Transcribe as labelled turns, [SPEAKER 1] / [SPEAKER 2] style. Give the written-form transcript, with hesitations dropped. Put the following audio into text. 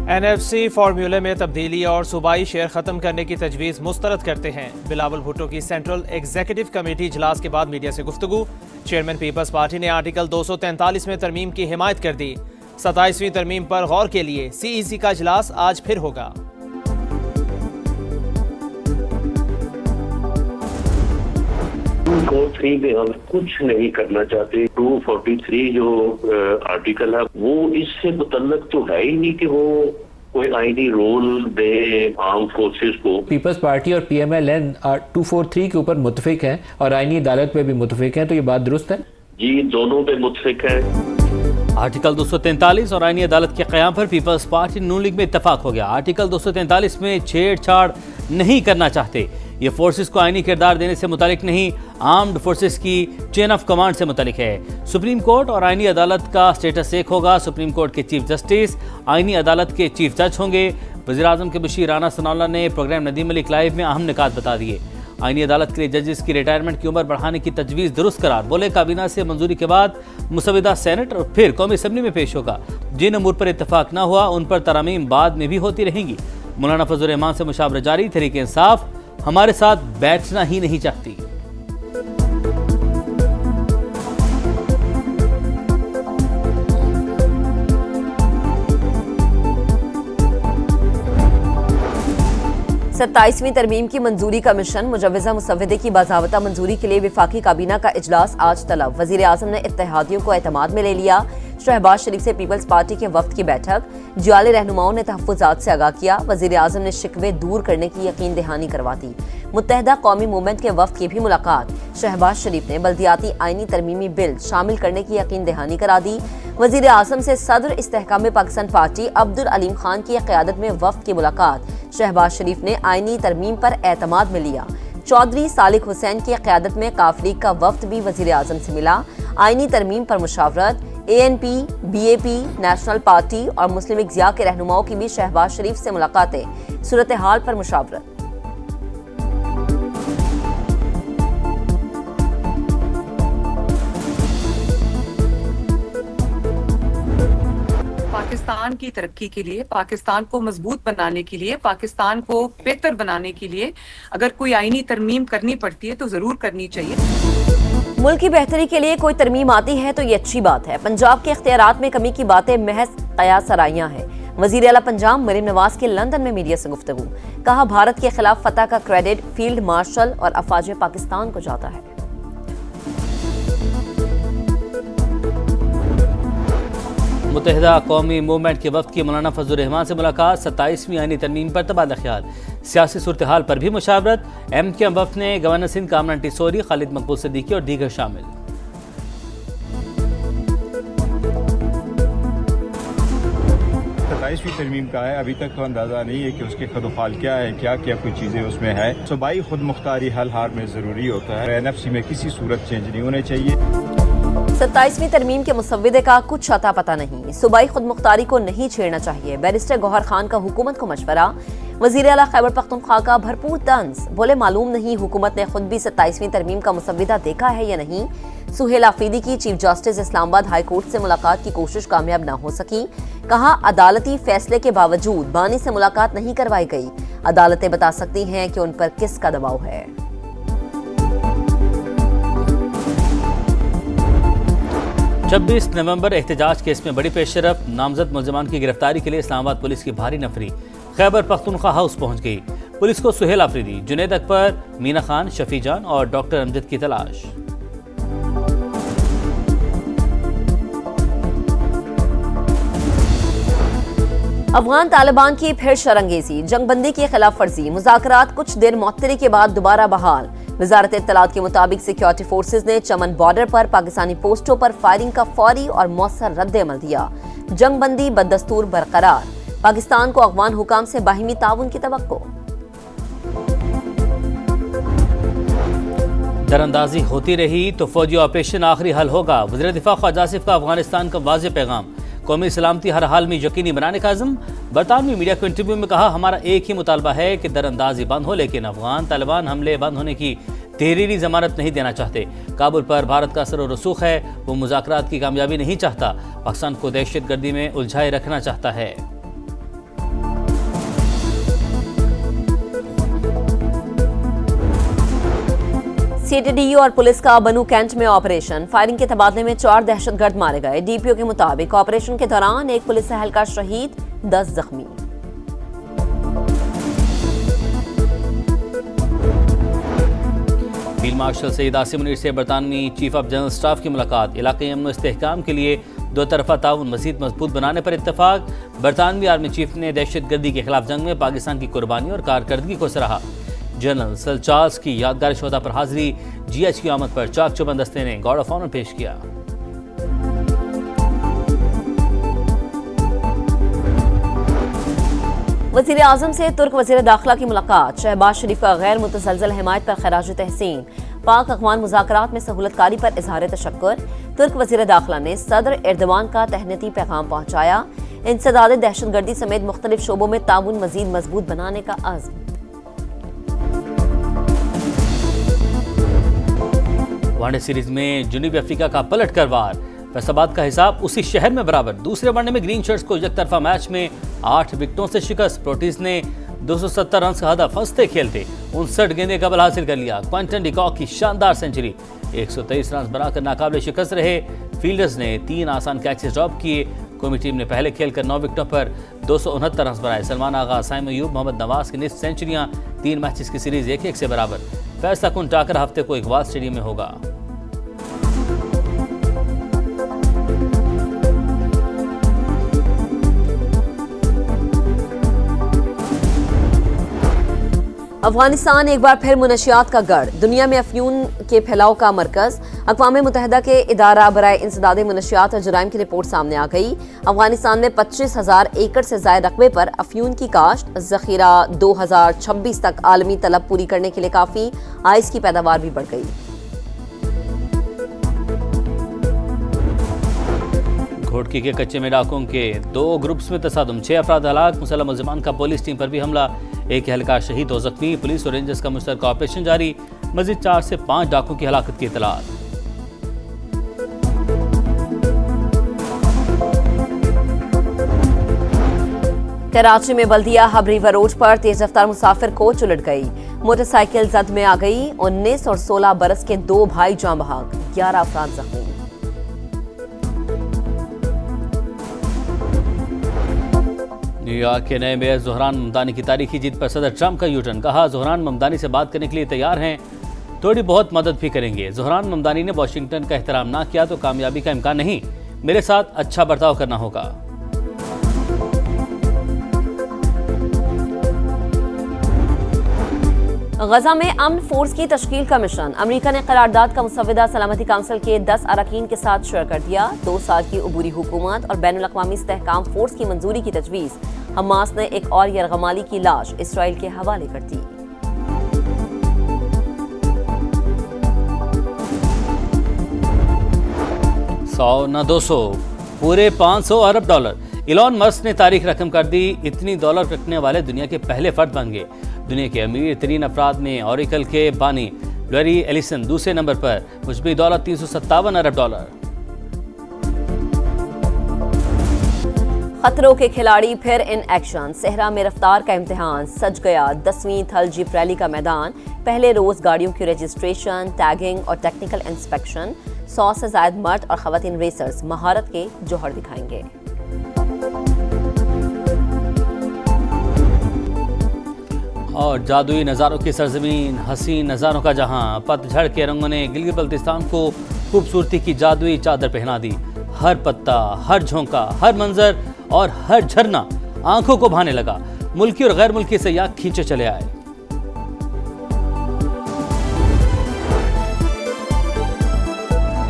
[SPEAKER 1] NFC फार्मूले में तब्दीली और सूबाई शेयर खत्म करने की तजवीज़ मुस्तरद करते हैं। बिलावल भुट्टो की सेंट्रल एग्जीक्यूटिव कमेटी इजलास के बाद मीडिया से गुफ्तगू। चेयरमैन पीपल्स पार्टी ने आर्टिकल 243 में तरमीम की हिमायत कर दी। 27वीं तरमीम पर गौर के लिए CEC का इजलास आज फिर होगा।
[SPEAKER 2] में हम कुछ नहीं करना चाहते। 243 जो आर्टिकल है वो इससे मुतल्लक तो है ही नहीं कि वो कोई आईनी रोल दे आर्म फोर्सेस को।
[SPEAKER 3] पीपल्स पार्टी और PMLN 243 के ऊपर मुतफिक हैं और आईनी अदालत पे भी मुतफिक हैं, तो ये बात दुरुस्त है?
[SPEAKER 2] जी, दोनों पे मुतफिक है।
[SPEAKER 4] आर्टिकल 243 और आईनी अदालत के क़याम पर पीपल्स पार्टी नून लीग में इत्तफाक हो गया। आर्टिकल 243 में छेड़छाड़ नहीं करना चाहते। ये फोर्सेस को आईनी किरदार देने से मुतालिक नहीं, आर्म्ड फोर्सेस की चेन ऑफ कमांड से मुतालिक है। सुप्रीम कोर्ट और आईनी अदालत का स्टेटस एक होगा। सुप्रीम कोर्ट के चीफ जस्टिस आईनी अदालत के चीफ जज होंगे। वज़ीर-ए-आज़म के मुशीर राना सनाउल्लाह ने प्रोग्राम नदीम मलिक लाइव में अहम निकात बता दिए। आईनी अदालत के लिए जजेस की रिटायरमेंट की उम्र बढ़ाने की तजवीज़ दुरुस्त करार। बोले काबीना से मंजूरी के बाद मुसविदा सेनेट और फिर कौमी असम्बली में पेश होगा। जिन अमूर पर इत्तफाक न हुआ उन पर तरामीम बाद में भी होती रहेंगी। मौलाना फजल रहमान से मुशावरा जारी। तहरीक इंसाफ हमारे साथ बैठना ही नहीं चाहती।
[SPEAKER 5] सत्ताईसवीं तरमीम की मंजूरी का मिशन। मुजव्वज़ा मुसव्वदे की बाज़ाबता मंजूरी के लिए विफाकी काबीना का इजलास आज तलब। वज़ीर-ए-आज़म ने इत्तेहादियों को एतमाद में ले लिया। शहबाज शरीफ से पीपल्स पार्टी के वफ्द की बैठक। जाले रहनुमाओं ने तहफ़्फ़ुज़ात से आगाह किया। वज़ीर-ए-आज़म ने शिकवे दूर करने की यकीन दहानी करवा दी। मुत्तहदा कौमी मूवमेंट के वफ्द की भी मुलाकात। शहबाज शरीफ ने बल्दियाती आईनी तरमीमी बिल शामिल करने की यकीन दहानी करा दी। वज़ीर-ए-आज़म से सदर इस्तेहकाम पाकिस्तान पार्टी अब्दुल अलीम खान की क़यादत में वफ्द की मुलाकात। शहबाज शरीफ ने आईनी तरमीम पर एतमाद में लिया। चौधरी सालिक हुसैन की क़यादत में काफ लीग का वफ्द भी वज़ीर-ए-आज़म से मिला। आईनी तरमीम पर मुशावरत। ANP, BAP, नेशनल पार्टी और मुस्लिम लीग ज़िया के रहनुमाओं की भी शहबाज शरीफ से मुलाकातें। सूरत हाल पर मुशावरत।
[SPEAKER 6] पाकिस्तान की तरक्की के लिए, पाकिस्तान को मजबूत बनाने के लिए, पाकिस्तान को बेहतर बनाने के लिए अगर कोई आईनी तरमीम करनी पड़ती है तो जरूर करनी चाहिए।
[SPEAKER 5] मुल्क की बेहतरी के लिए कोई तरमीम आती है तो ये अच्छी बात है। पंजाब के इख्तियारात में कमी की बातें महज कयास सराइयां हैं। वज़ीर आला पंजाब मरीम नवाज के लंदन में मीडिया से गुफ्तगू। कहा, भारत के खिलाफ फतह का क्रेडिट फील्ड मार्शल और अफवाज पाकिस्तान को जाता है।
[SPEAKER 4] मुत्तहिदा कौमी मूवमेंट के वफ्द की मौलाना फजल रहमान से मुलाकात। 27वीं आईनी तरमीम पर तबादला ख्याल। सियासी सूरत हाल पर भी मुशावरत। MKM वफ्द ने गवर्नर सिंध कामरान टिसोरी, खालिद मकबूल सिद्दीकी और दीगर शामिल।
[SPEAKER 7] 27वीं तरमीम का है, अभी तक तो अंदाजा नहीं है कि उसके खदोखाल क्या है, क्या क्या कुछ चीजें उसमें है। सूबाई खुद मुख्तारी हल हाल में जरूरी होता है। NFC में किसी सूरत चेंज नहीं होने चाहिए।
[SPEAKER 5] 27वीं तरमीम के मुसव्विदे का कुछ अता पता नहीं। सूबाई खुद मुख्तारी को नहीं छेड़ना चाहिए। बैरिस्टर गौहर खान का हुकूमत को मशवरा। वज़ीर आला खैबर पख्तूनख्वा का भरपूर तंज। बोले, मालूम नहीं हुकूमत ने खुद भी 27वीं तरमीम का मुसव्विदा देखा है या नहीं। सुहेल आफरीदी की chief justice Islamabad high court से मुलाकात की कोशिश कामयाब न हो सकी। कहा, अदालती फैसले के बावजूद बानी से मुलाकात नहीं करवाई गई। अदालतें बता सकती हैं कि उन पर किसका दबाव है।
[SPEAKER 4] 26 नवंबर एहतजाज केस में बड़ी पेशरफ। नामजद मुलजमान की गिरफ्तारी के लिए इस्लामाबाद पुलिस की भारी नफरी खैबर पख्तूनख्वा हाउस पहुंच गई। पुलिस को सुहेल आफरीदी, जुनैद अकबर, मीना खान, शफी जान और डॉक्टर अमजद की तलाश।
[SPEAKER 5] अफगान तालिबान की फिर शरंगेजी। जंगबंदी की खिलाफ वर्जी। मुज़ाकरात कुछ देर मुअत्तली के बाद दोबारा बहाल। वज़ारत इत्तलात के मुताबिक सिक्योरिटी फोर्सेज ने चमन बॉर्डर पर पाकिस्तानी पोस्टों पर फायरिंग का फौरी और मौसर रद्द-ए-अमल दिया। जंगबंदी बददस्तूर बरकरार। पाकिस्तान को अफगान हुकाम से बाहिमी ताउन की तवक्को।
[SPEAKER 4] दरअंदाजी होती रही तो फौजी ऑपरेशन आखिरी हल होगा। वज़ीर दिफा ख्वाजा आसिफ का अफगानिस्तान का वाज़ेह पैगाम। कौमी सलामती हर हाल में यकीनी बनाने का अज़्म। बरतानवी मीडिया को इंटरव्यू में कहा, हमारा एक ही मुतालबा है कि दरअंदाजी बंद हो, लेकिन अफगान तालिबान हमले बंद होने की तहरीरी जमानत नहीं देना चाहते। काबुल पर भारत का असर और रसूख है। वो मुज़ाकरात की कामयाबी नहीं चाहता। पाकिस्तान को दहशत गर्दी में उलझाए रखना चाहता है।
[SPEAKER 5] सीटीडीयू और पुलिस का बनू कैंट में ऑपरेशन। फायरिंग के तबादले में 4 दहशतगर्द मारे गए। डीपीओ के मुताबिक ऑपरेशन के दौरान एक पुलिस एहलकार शहीद, 10 जख्मी।
[SPEAKER 4] फील्ड मार्शल सईद आसिम मुनीर से बरतानवी चीफ ऑफ जनरल स्टाफ की मुलाकात। इलाके अमन इस्तेहकाम के लिए दो तरफा ताउन मजीद मजबूत बनाने पर इत्तफाक। बरतानवी आर्मी चीफ ने दहशतगर्दी के खिलाफ जंग में पाकिस्तान की कुर्बानी और कारकर्दगी को सराहा। जनरल सर चार्ल्स की यादगार शोधा पर हाजिरी। जीएच की आमद पर चाक चौबंद दस्ते ने गार्ड ऑफ ऑनर पेश किया।
[SPEAKER 5] वज़ीर आज़म से तुर्क वज़ीर दाखिला की मुलाकात। शहबाज शरीफ का गैर मुतसलसल हिमायत पर खराज तहसीन। पाक अफ़गान मुज़ाकरात में सहूलतकारी पर इजहार तशक्कुर। तुर्क वज़ीर दाखिला ने सदर एर्दवान का तहनीती पैगाम पहुँचाया। इंसदाद दहशतगर्दी समेत मुख्तलिफ शोबों में ताउन मज़ीद मजबूत बनाने का आज़म।
[SPEAKER 4] वनडे सीरीज में जनूबी अफ्रीका का पलट कर वार। फैसलाबाद का हिसाब उसी शहर में बराबर। दूसरे वनडे में ग्रीन शर्ट्स को एकतरफा मैच में 8 विकेटों से शिकस्त। प्रोटीज ने 270 रन का हदफ फंसते खेलते 59 गेंदे कबल हासिल कर लिया। क्विंटन डिकॉक की शानदार सेंचुरी। 123 रन बनाकर नाकाबिले शिकस्त रहे। फील्डर्स ने 3 आसान कैचेस ड्रॉप किए। कौमी टीम ने पहले खेलकर 9 विकेटों पर 269 रन बनाए। सलमान आगा, साइम अयूब, मोहम्मद नवाज की निस्फ सेंचुरियां। 3 मैचेस की सीरीज 1-1 से बराबर। फैसला कुन टाकर हफ्ते को इकबाल स्टेडियम में होगा।
[SPEAKER 5] अफगानिस्तान एक बार फिर मुनशियात का गढ़। दुनिया में अफ्यून के फैलाव का मरकज। अक़वाम मुत्तहिदा के इदारा बराए इंसदाद मुनशियात और जराइम की रिपोर्ट सामने आ गई। अफगानिस्तान में 25,000 एकड़ से ज़ायद रकबे पर अफ्यून की काश्त। ज़ख़ीरा 2026 तक आलमी तलब पूरी करने के लिए काफ़ी। आइस की पैदावार भी बढ़ गई।
[SPEAKER 4] घोटकी के कच्चे में डाकुओं के 2 ग्रुप्स में तसादुम। 6 अफराद हलाक। मुसल्लम मुल्ज़िमान का पुलिस टीम पर भी हमला। एक एहलकार शहीद हो जख्मी। पुलिस और रेंजर्स का मुश्तरका ऑपरेशन जारी। मज़ीद 4 से 5 डाकुओं की हलाकत की इत्तलात।
[SPEAKER 5] कराची में बल्दिया हब रिवर रोड पर तेज रफ्तार मुसाफिर कोच उलट गई। मोटरसाइकिल जद में आ गई। 19 और 16 बरस के 2 भाई जान बहक। 11 अफराद जख्मी।
[SPEAKER 4] न्यूयॉर्क के नए मेयर ज़ोहरान ममदानी की तारीखी जीत पर सदर ट्रंप का यूटर्न। कहा ज़ोहरान ममदानी से बात करने के लिए तैयार हैं, थोड़ी बहुत मदद भी करेंगे। ज़ोहरान ममदानी ने वाशिंगटन का एहतराम ना किया तो कामयाबी का इम्कान नहीं। मेरे साथ अच्छा बर्ताव करना होगा।
[SPEAKER 5] गजा में अमन फोर्स की तश्कील का मिशन। अमेरिका ने करारदाद का मुसव्वदा सलामती काउंसिल के 10 अरकान के साथ शेयर कर दिया। 2 साल की अबूरी हुकूमत और बैनुल-अक़वामी इस्तेहकाम फोर्स की मंजूरी की तजवीज़। हमास ने एक और यरगमाली की लाश इसराइल के हवाले कर दी।
[SPEAKER 4] $100 न 200 पूरे $500 अरब। इलॉन मस्क ने तारीख रकम कर दी। इतनी डॉलर रखने वाले दुनिया के पहले फर्द बन गए। दुनिया के अमीर तरीन अफराद में ऑरिकल के बानी लैरी एलिसन दूसरे नंबर पर। मुजबी दौलत $357 अरब।
[SPEAKER 5] खतरों के खिलाड़ी फिर इन एक्शन। सहरा में रफ्तार का इम्तिहान। सज गया 10वीं थल जीप रैली का मैदान। पहले रोज गाड़ियों की रजिस्ट्रेशन, टैगिंग और टेक्निकल इंस्पेक्शन। 100 से ज्यादा मर्द और खवातीन रेसर्स महारत के जौहर दिखाएंगे।
[SPEAKER 4] और जादुई नज़ारों की सरजमीन, हसीन नज़ारों का जहां। पतझड़ के रंगों ने गिलगित बल्तिस्तान को खूबसूरती की जादुई चादर पहना दी। हर पत्ता, हर झोंका, हर मंजर और हर झरना आंखों को भाने लगा। मुल्की और गैर मुल्की सयाह खींचे चले आए।